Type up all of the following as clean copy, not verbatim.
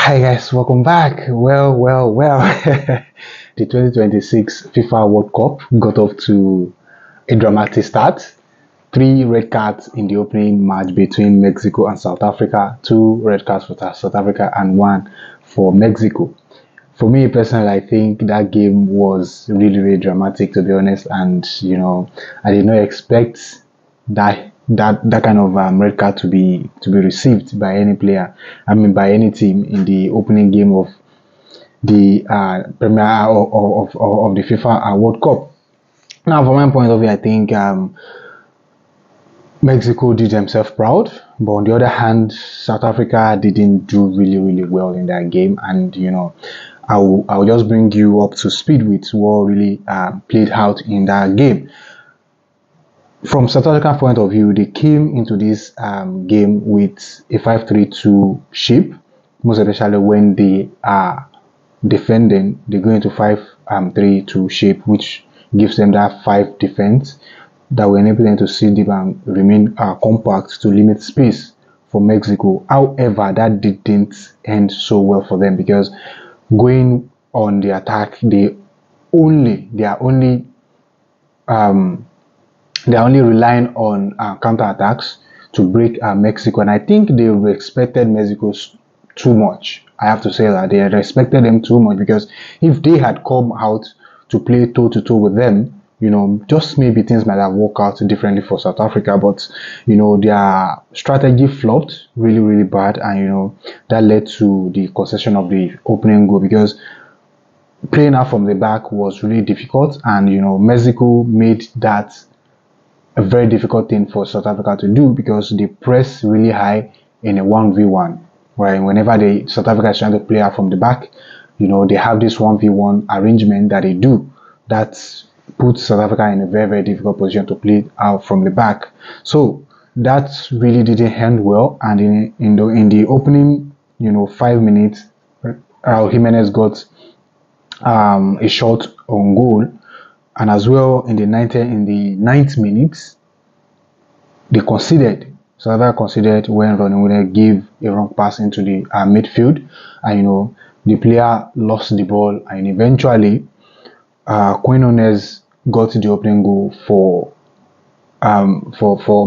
Hi guys, welcome back. Well. The 2026 FIFA World Cup got off to a dramatic start. Three red cards in the opening match between Mexico and South Africa. Two red cards for South Africa and one for Mexico. For me personally, I think that game was really dramatic, to be honest. And I did not expect that kind of red card to be received by any player. I mean, by any team in the opening game of the premier of the FIFA World Cup. Now, from my point of view, I think Mexico did themselves proud, but on the other hand, South Africa didn't do really well in that game. And I'll just bring you up to speed with what really played out in that game. From South African point of view, they came into this game with a 5-3-2 shape, most especially when they are defending. They go into 5-3-2 shape, which gives them that 5 defense that will enable them to sit deep and remain compact to limit space for Mexico. However, that didn't end so well for them, because going on the attack, they are only relying on counter attacks to break Mexico, and I think they respected Mexico too much. I have to say that they respected them too much, because if they had come out to play toe to toe with them, just maybe things might have worked out differently for South Africa. But their strategy flopped really bad, and that led to the concession of the opening goal, because playing out from the back was really difficult, and Mexico made that a very difficult thing for South Africa to do, because they press really high in a 1v1, right? Whenever South Africa is trying to play out from the back, they have this 1v1 arrangement that they do that puts South Africa in a very difficult position to play out from the back. So that really didn't end well, and in the opening 5 minutes, Raul Jimenez got a shot on goal. And as well, in the 9th minute, they conceded. South Africa conceded when Ronnie gave a wrong pass into the midfield, and the player lost the ball, and eventually Quinonez got the opening goal for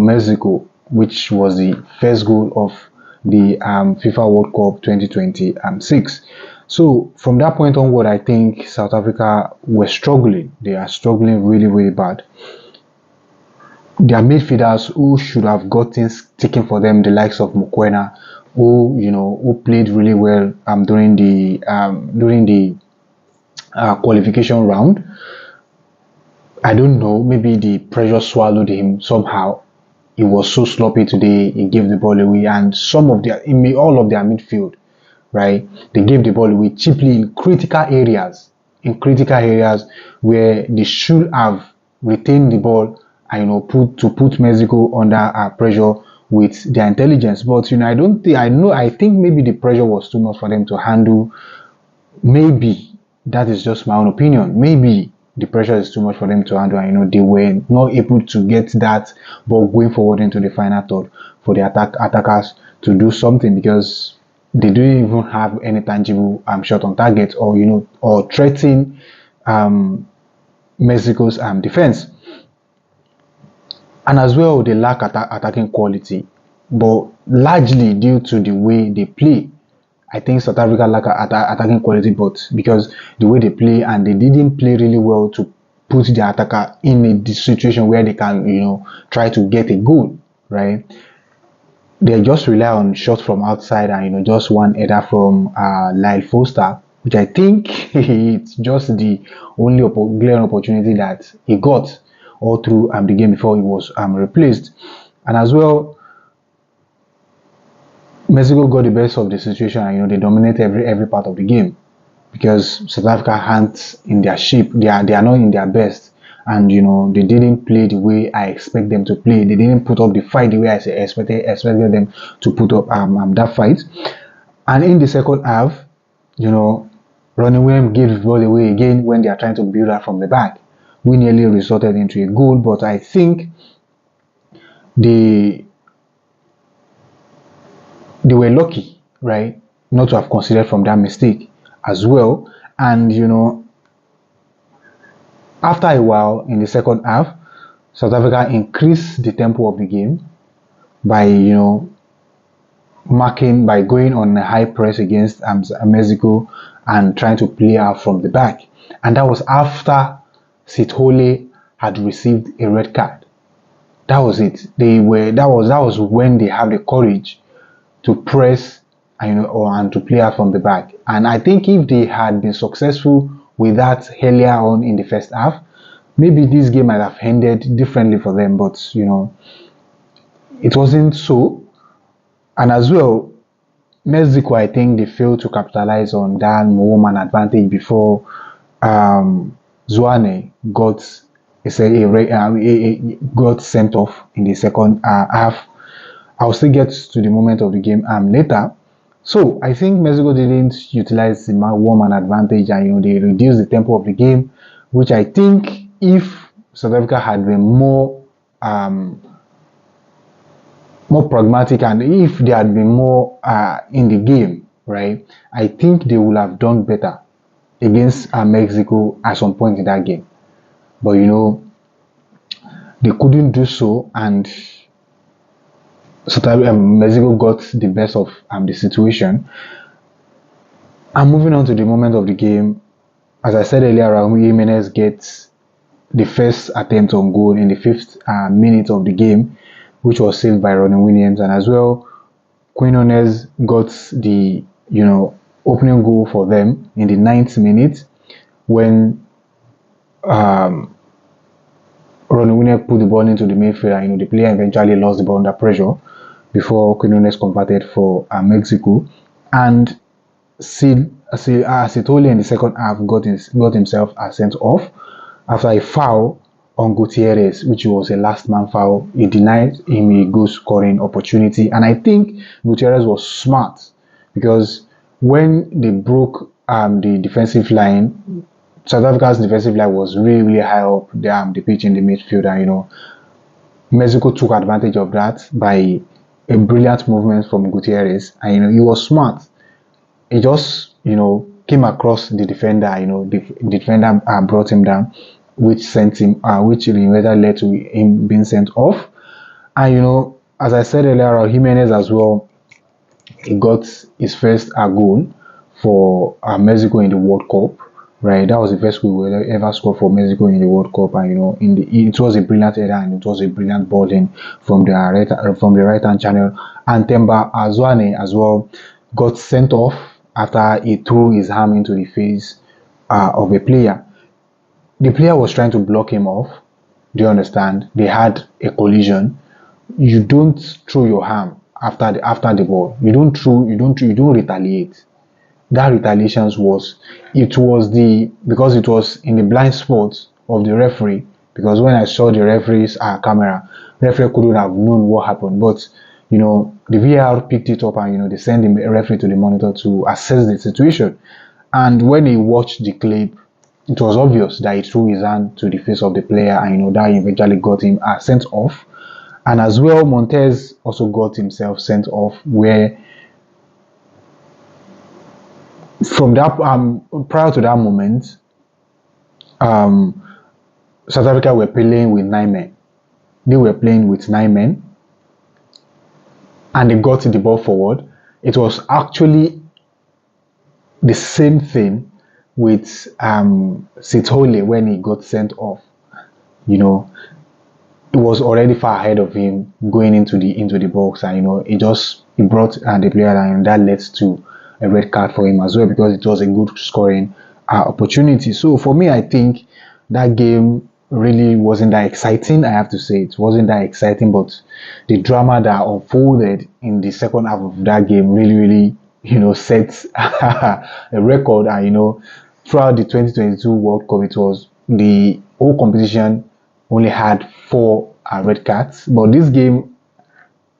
Mexico, which was the first goal of the FIFA World Cup 2026. So from that point onward, I think South Africa were struggling. They are struggling really bad. Their midfielders, who should have got things taken for them, the likes of Mokoena, who played really well during the qualification round. I don't know, maybe the pressure swallowed him somehow. He was so sloppy today. He gave the ball away, and all of their midfield, right? They gave the ball away cheaply in critical areas where they should have retained the ball and put Mexico under pressure with their intelligence. But I think maybe the pressure was too much for them to handle. Maybe that is just my own opinion. Maybe the pressure is too much for them to handle, and they were not able to get that ball going forward into the final third for the attackers to do something, because they didn't even have any tangible shot on target, or threaten Mexico's defense. And as well, they lack attacking quality, but largely due to the way they play. I think South Africa lack attacking quality, but because the way they play, and they didn't play really well to put the attacker in a situation where they can try to get a goal, right? They just rely on shots from outside, and just one header from Lyle Foster, which I think it's just the only glaring opportunity that he got all through the game before he was replaced. And as well, Mexico got the best of the situation, and they dominate every part of the game, because South Africa aren't in their shape. They are not in their best, and they didn't play the way I expect them to play. They didn't put up the fight the way I expected them to put up that fight. And in the second half, Ronnie Williams gave the ball away again when they are trying to build up from the back. We nearly resulted into a goal, but I think they were lucky, right? not to have considered from that mistake as well. And after a while in the second half, South Africa increased the tempo of the game by marking by going on a high press against Mexico and trying to play out from the back. And that was after Sithole had received a red card. That was it. That was when they had the courage to press and to play out from the back. And I think if they had been successful with that earlier on in the first half, maybe this game might have ended differently for them. But it wasn't so. And as well, Mexico, I think they failed to capitalize on that woman advantage before Zwane got sent off in the second half. I'll still get to the moment of the game later. So I think Mexico didn't utilize the woman advantage, and they reduced the tempo of the game, which I think if South Africa had been more pragmatic, and if they had been more in the game, right, I think they would have done better against Mexico at some point in that game. But they couldn't do so, and Mexico got the best of the situation. And moving on to the moment of the game, as I said earlier, Raul Jimenez gets the first attempt on goal in the 5th minute of the game, which was saved by Ronnie Williams. And as well, Quinonez got the opening goal for them in the 9th minute when Ronnie Williams put the ball into the midfield, and the player eventually lost the ball under pressure before Quinonez converted for Mexico. And Sithole in the second half got himself sent off after a foul on Gutierrez, which was a last man foul. He denied him a goal scoring opportunity. And I think Gutierrez was smart, because when they broke the defensive line, South Africa's defensive line was really, really high up the pitch in the midfield. And Mexico took advantage of that by a brilliant movement from Gutierrez. And he was smart. He just came across the defender. The defender brought him down, which sent him, which later led to him being sent off. And as I said earlier, Jimenez as well, he got his first goal for Mexico in the World Cup. Right, that was the first goal we ever scored for Mexico in the World Cup, and it was a brilliant header, and it was a brilliant balling from the right hand channel. And Zwane as well got sent off after he threw his arm into the face of a player. The player was trying to block him off. Do you understand? They had a collision. You don't throw your arm after the ball. You don't retaliate. That retaliation because it was in the blind spot of the referee, because when I saw the referee's camera, referee couldn't have known what happened. But the VAR picked it up, and they sent the referee to the monitor to assess the situation. And when he watched the clip, it was obvious that he threw his hand to the face of the player, and that eventually got him sent off. And as well, Montes also got himself sent off, where from that prior to that moment, South Africa were playing with 9 men. They were playing with 9 men, and they got the ball forward. It was actually the same thing with Sithole when he got sent off. It was already far ahead of him going into the box, and he brought the player, and that led to a red card for him as well, because it was a good scoring opportunity. So for me, I think that game really wasn't that exciting. I have to say it wasn't that exciting, but the drama that unfolded in the second half of that game really sets a record. And throughout the 2022 World Cup, it was the whole competition only had 4 red cards, but this game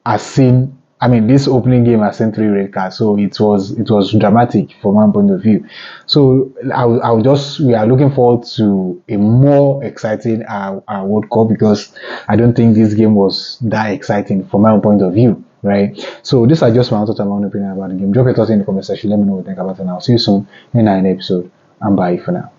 has seen, this opening game has seen 3 red cards, so it was dramatic from one point of view. So we are looking forward to a more exciting World Cup, because I don't think this game was that exciting from my point of view. right? So these are just my thoughts and my own opinion about the game. Drop your thoughts in the comment section. Let me know what you think about it. And I'll see you soon in our next episode. And bye for now.